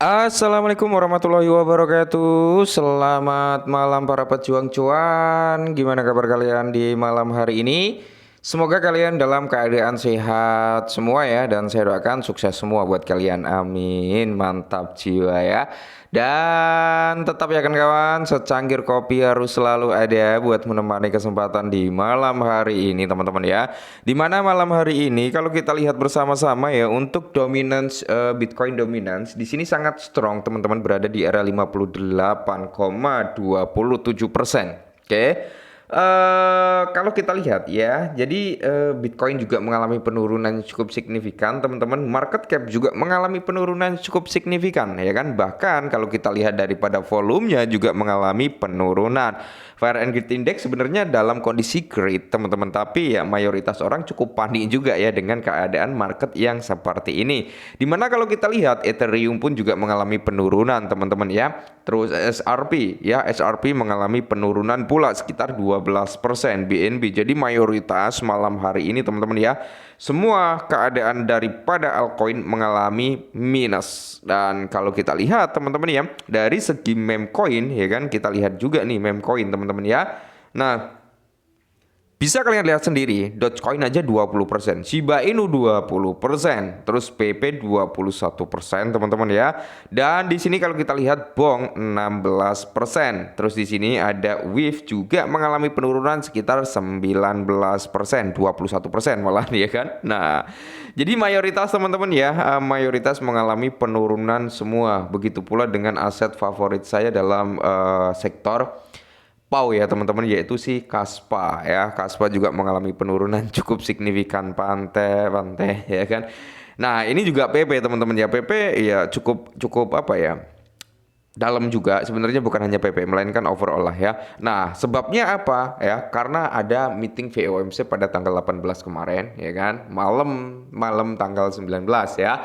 Assalamualaikum warahmatullahi wabarakatuh. Selamat malam para pejuang cuan. Gimana kabar kalian di malam hari ini? Semoga kalian dalam keadaan sehat semua ya, dan saya doakan sukses semua buat kalian. Amin. Mantap jiwa ya. Dan tetap ya kan kawan, secangkir kopi harus selalu ada buat menemani kesempatan di malam hari ini teman-teman ya. Dimana malam hari ini kalau kita lihat bersama-sama ya, untuk dominance Bitcoin dominance di sini sangat strong teman-teman, berada di area 58,27%. Oke. Kalau kita lihat ya, jadi Bitcoin juga mengalami penurunan yang cukup signifikan, teman-teman. Market cap juga mengalami penurunan yang cukup signifikan, ya kan? Bahkan kalau kita lihat daripada volumenya juga mengalami penurunan. Fire and Greed Index sebenarnya dalam kondisi great, teman-teman. Tapi ya mayoritas orang cukup panik juga ya dengan keadaan market yang seperti ini. Dimana kalau kita lihat Ethereum pun juga mengalami penurunan, teman-teman ya. Terus SRP mengalami penurunan pula sekitar 12%, BNB. Jadi mayoritas malam hari ini teman-teman ya, semua keadaan daripada altcoin mengalami minus. Dan kalau kita lihat teman-teman ya, dari segi meme coin ya kan, kita lihat juga nih meme coin teman-teman ya. Nah, bisa kalian lihat sendiri, Dogecoin aja 20%, Shiba Inu 20%, terus PP 21% teman-teman ya. Dan di sini kalau kita lihat Bong 16%. Terus di sini ada Wave juga mengalami penurunan sekitar 19%, 21% malah ya kan. Nah, jadi mayoritas teman-teman ya, mayoritas mengalami penurunan semua. Begitu pula dengan aset favorit saya dalam sektor PAU ya teman-teman, yaitu si Kaspa ya. Kaspa juga mengalami penurunan cukup signifikan, pantai ya kan. Nah, ini juga PP teman-teman ya. PP ya cukup apa ya, dalam juga sebenarnya, bukan hanya PP melainkan overall lah ya. Nah, sebabnya apa ya? Karena ada meeting FOMC pada tanggal 18 kemarin ya kan. Malam tanggal 19 ya.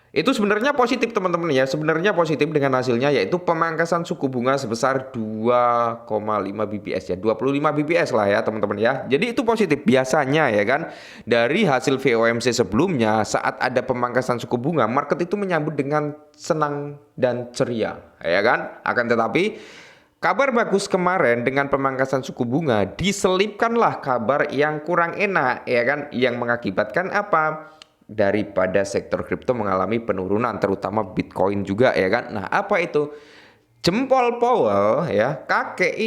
Itu sebenarnya positif teman-teman ya. Sebenarnya positif dengan hasilnya, yaitu pemangkasan suku bunga sebesar 2,5 BPS ya. 25 BPS lah ya teman-teman ya. Jadi itu positif biasanya ya kan. Dari hasil FOMC sebelumnya, saat ada pemangkasan suku bunga, market itu menyambut dengan senang dan ceria ya kan. Akan tetapi kabar bagus kemarin dengan pemangkasan suku bunga diselipkanlah kabar yang kurang enak ya kan, yang mengakibatkan apa? Daripada sektor kripto mengalami penurunan, terutama Bitcoin juga ya kan. Nah, apa itu? Jempol Powell ya, kakek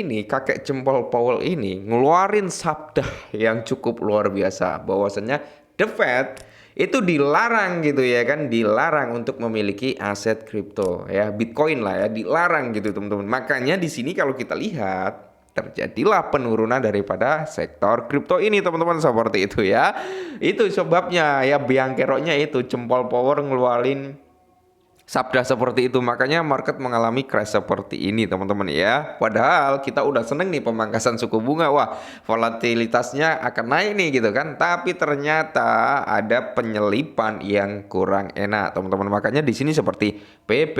jempol Powell ini ngeluarin sabda yang cukup luar biasa, bahwasanya the Fed itu dilarang gitu ya kan, dilarang untuk memiliki aset kripto ya, Bitcoin lah ya, dilarang gitu teman-teman. Makanya di sini kalau kita lihat terjadilah penurunan daripada sektor kripto ini teman-teman, seperti itu ya. Itu sebabnya ya, biang keroknya itu jempol power ngeluarin sabda seperti itu, makanya market mengalami crash seperti ini teman-teman ya. Padahal kita udah seneng nih pemangkasan suku bunga, wah volatilitasnya akan naik nih gitu kan, tapi ternyata ada penyelipan yang kurang enak teman-teman. Makanya di sini seperti PP,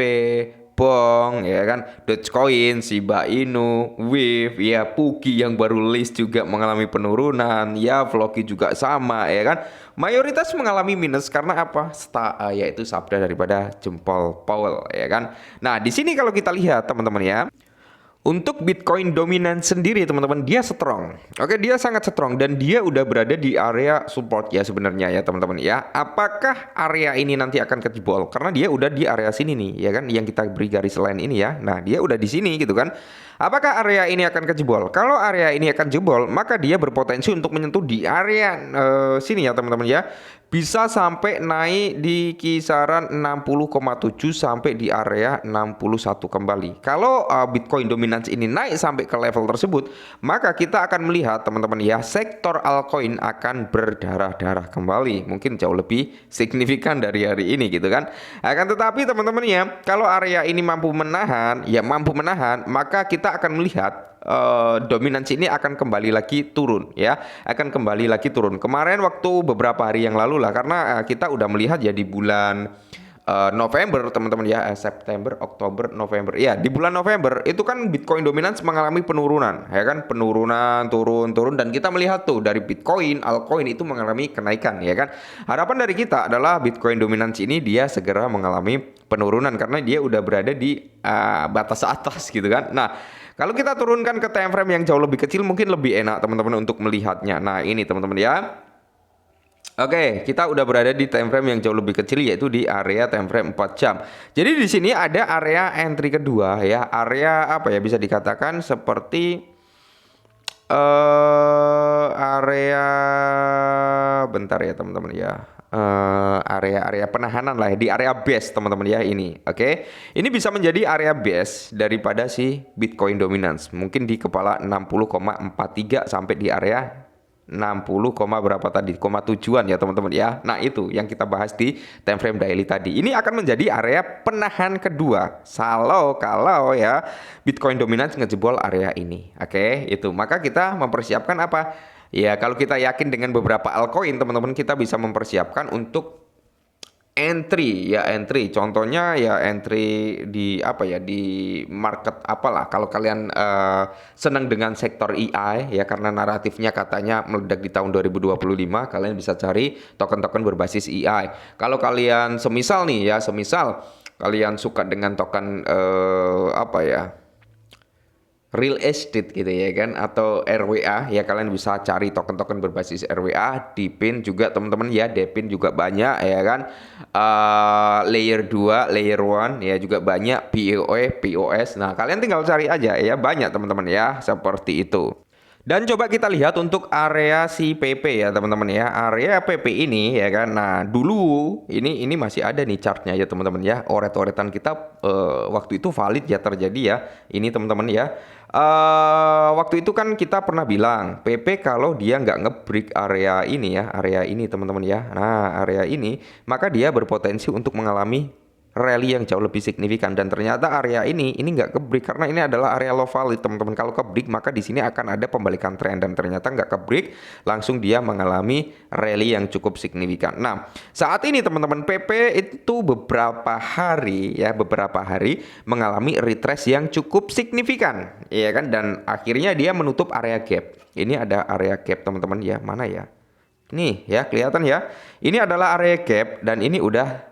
Bong ya kan, Dogecoin, Shiba Inu, Wave ya, Puki yang baru list juga mengalami penurunan ya, Floki juga sama ya kan. Mayoritas mengalami minus karena apa? Yaitu sabda daripada jempol Powell ya kan. Nah, di sini kalau kita lihat teman-teman ya, untuk Bitcoin dominan sendiri teman-teman, dia strong. Oke, dia sangat strong dan dia udah berada di area support ya sebenarnya ya teman-teman ya. Apakah area ini nanti akan kejebol? Karena dia udah di area sini nih ya kan, yang kita beri garis lain ini ya. Nah, dia udah di sini gitu kan. Apakah area ini akan kejebol? Kalau area ini akan jebol, maka dia berpotensi untuk menyentuh di area sini ya teman-teman ya. Bisa sampai naik di kisaran 60,7 sampai di area 61 kembali. Kalau Bitcoin dominance ini naik sampai ke level tersebut, maka kita akan melihat teman-teman ya, sektor altcoin akan berdarah-darah kembali. Mungkin jauh lebih signifikan dari hari ini gitu kan. Akan tetapi teman-teman ya, kalau area ini mampu menahan, maka kita akan melihat dominansi ini akan kembali lagi turun ya, akan kembali lagi turun. Kemarin waktu beberapa hari yang lalu lah, karena kita udah melihat ya di bulan November teman-teman ya, September, Oktober, November. Ya, di bulan November itu kan Bitcoin dominance mengalami penurunan, ya kan, penurunan, turun dan kita melihat tuh dari Bitcoin, altcoin itu mengalami kenaikan, ya kan. Harapan dari kita adalah Bitcoin dominance ini dia segera mengalami penurunan karena dia udah berada di batas atas gitu kan. Nah, kalau kita turunkan ke time frame yang jauh lebih kecil mungkin lebih enak teman-teman untuk melihatnya. Nah, ini teman-teman ya. Oke, kita udah berada di time frame yang jauh lebih kecil yaitu di area time frame 4 jam. Jadi di sini ada area entry kedua ya, area apa ya bisa dikatakan seperti area bentar ya teman-teman ya. Area-area penahanan lah ya, di area base teman-teman ya ini. Oke. Ini bisa menjadi area base daripada si Bitcoin dominance. Mungkin di kepala 60,43 sampai di area 60, berapa tadi, tujuan ya teman-teman ya. Nah itu yang kita bahas di time frame daily tadi. Ini akan menjadi area penahan kedua kalau ya Bitcoin dominance ngejebol area ini. Oke, itu maka kita mempersiapkan apa ya, kalau kita yakin dengan beberapa altcoin teman-teman, kita bisa mempersiapkan untuk entry. Contohnya ya entry di apa ya, di market apalah. Kalau kalian senang dengan sektor AI ya, karena naratifnya katanya meledak di tahun 2025, kalian bisa cari token-token berbasis AI. Kalau kalian semisal nih ya, semisal kalian suka dengan token apa ya, real estate gitu ya kan, atau RWA ya, kalian bisa cari token-token berbasis RWA. DePIN juga teman-teman ya, DePIN juga banyak ya kan. Layer 2, layer 1 ya juga banyak, POS. Nah, kalian tinggal cari aja ya, banyak teman-teman ya, seperti itu. Dan coba kita lihat untuk area si PP ya teman-teman ya. Area PP ini ya kan. Nah, dulu ini masih ada nih chartnya ya teman-teman ya. Oret-oretan kita waktu itu valid ya terjadi ya. Ini teman-teman ya. Waktu itu kan kita pernah bilang PP kalau dia nggak ngebreak area ini ya, area ini teman-teman ya. Nah, area ini maka dia berpotensi untuk mengalami rally yang jauh lebih signifikan, dan ternyata area ini nggak kebreak karena ini adalah area low valid teman-teman. Kalau kebreak maka di sini akan ada pembalikan tren, dan ternyata nggak kebreak, langsung dia mengalami rally yang cukup signifikan. Nah, saat ini teman-teman PP itu beberapa hari mengalami retrace yang cukup signifikan ya kan, dan akhirnya dia menutup area gap. Ini ada area gap teman-teman ya, mana ya, nih ya kelihatan ya, ini adalah area gap dan ini udah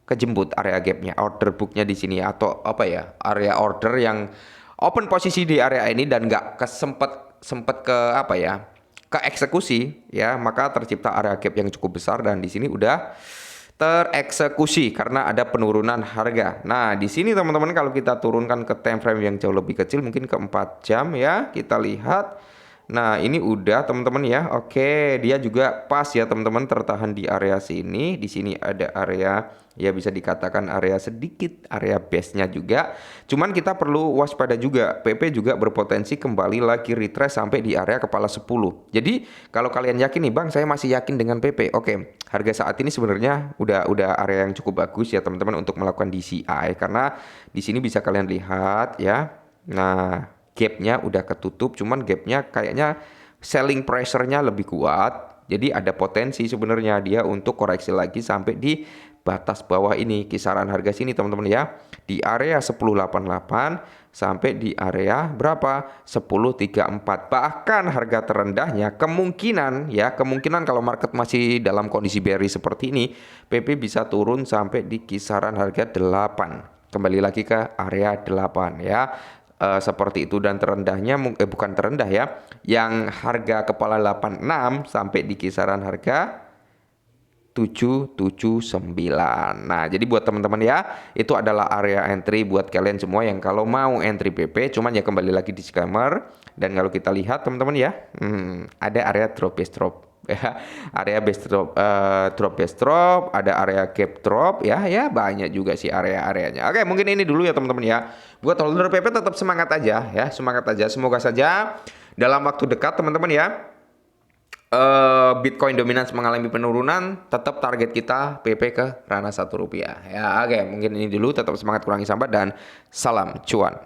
kejemput area gapnya, order booknya di sini atau apa ya, area order yang open posisi di area ini dan nggak sempet ke apa ya, ke eksekusi ya, maka tercipta area gap yang cukup besar dan di sini udah tereksekusi karena ada penurunan harga. Nah di sini teman-teman kalau kita turunkan ke time frame yang jauh lebih kecil, mungkin ke 4 jam ya, kita lihat. Nah ini udah teman-teman ya, oke, dia juga pas ya teman-teman, tertahan di area sini. Di sini ada area ya bisa dikatakan area sedikit area base-nya juga. Cuman kita perlu waspada juga, PP juga berpotensi kembali lagi retrace sampai di area kepala 10. Jadi kalau kalian yakin nih Bang, saya masih yakin dengan PP. Oke, harga saat ini sebenarnya udah area yang cukup bagus ya teman-teman untuk melakukan DCI, karena di sini bisa kalian lihat ya. Nah, gapnya udah ketutup, cuman gapnya kayaknya selling pressure-nya lebih kuat. Jadi ada potensi sebenarnya dia untuk koreksi lagi sampai di batas bawah ini, kisaran harga sini teman-teman ya, di area 1088 sampai di area berapa, 1034. Bahkan harga terendahnya kemungkinan kalau market masih dalam kondisi bearish seperti ini, PP bisa turun sampai di kisaran harga 8. Kembali lagi ke area 8 ya. Seperti itu, dan terendahnya bukan terendah ya, yang harga kepala 86 sampai di kisaran harga 779. Nah, jadi buat teman-teman ya, itu adalah area entry buat kalian semua yang kalau mau entry PP. Cuman ya kembali lagi disclaimer, dan kalau kita lihat teman-teman ya, ada area drop base drop ya, area base drop, drop base drop, ada area gap drop ya banyak juga sih area-areanya. Oke, mungkin ini dulu ya teman-teman ya. Buat holder PP tetap semangat aja ya, semangat aja. Semoga saja dalam waktu dekat teman-teman ya, Bitcoin dominance mengalami penurunan, tetap target kita PP ke ranah 1 rupiah ya. Oke, mungkin ini dulu, tetap semangat, kurangi sambat, dan salam cuan.